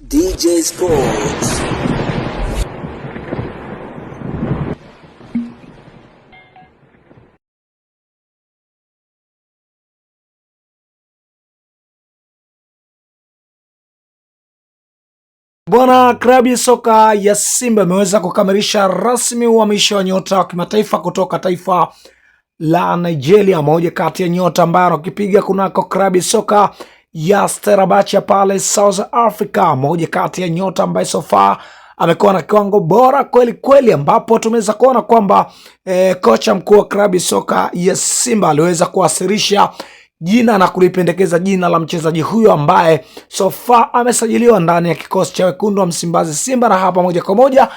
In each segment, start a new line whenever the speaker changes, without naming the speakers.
DJ Sports.
Bwana, klabu ya soka ya Simba imeweza kukamilisha rasmi uhamisho wa nyota wa kimataifa kutoka taifa la Nigeria. Moja kati ya nyota ambayo anakipiga kunako klabu ya soka ya Fenerbahce pale South Africa. Moja kati ya nyota ambaye so far amekuwa na kiwango bora kweli kweli, ambapo tumeweza kuona kwamba kocha mkuu wa klabu ya soka ya Simba aliweza kuwasilisha jina na kulipendekeza jina la mchezaji huyo ambaye so far amesajiliwa ndani ya kikosi cha wekundu wa Msimbazi Simba. Na hapa moja kwa moja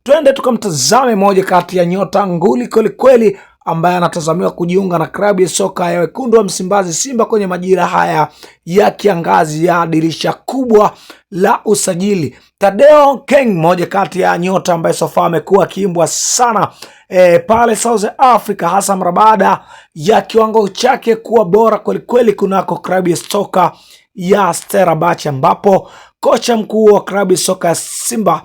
twende tukamtazame moja kati ya nyota nguli kweli kweli ambaye anatazamiwa kujiunga na klabu ya soka ya wekundu wa Msimbazi Simba kwenye majira haya ya kiangazi ya dirisha kubwa la usajili. Tadeo Keng, moja kati ya nyota ambaye so far amekuwa akiimbwa sana pale South Africa, hasa mara baada ya kiwango chake kuwa bora kwelikweli kunako klabu ya soka ya Fenerbahce, ambapo kocha mkuu wa klabu ya soka ya Simba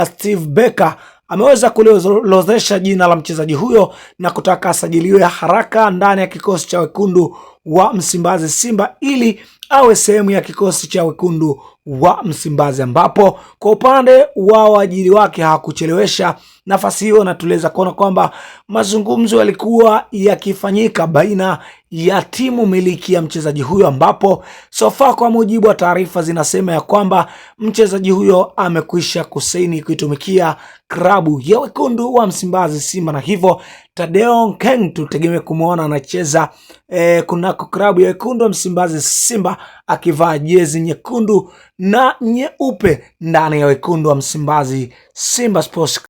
Steve Barker ameweza kuliorodhesha jina la mchezaji huyo na kutaka asajiliwe haraka ndani ya kikosi cha wekundu wa Msimbazi Simba ili awe sehemu ya kikosi cha wekundu wa Msimbazi, ambapo kwa upande wa waajiri wake hawakuchelewesha nafasi hiyo, na tuliweza kuona kwamba mazungumzo yalikuwa yakifanyika baina ya timu miliki ya mchezaji huyo, ambapo so far kwa mujibu wa taarifa zinasema ya kwamba mchezaji huyo amekwisha kusaini kuitumikia klabu ya wekundu wa Msimbazi Simba, na hivyo Tadeo Keng tutegemea kumuona anacheza kunako klabu ya wekundu wa Msimbazi Simba akivaa jezi nyekundu na nyeupe ndani ya wekundu wa Msimbazi Simba Sports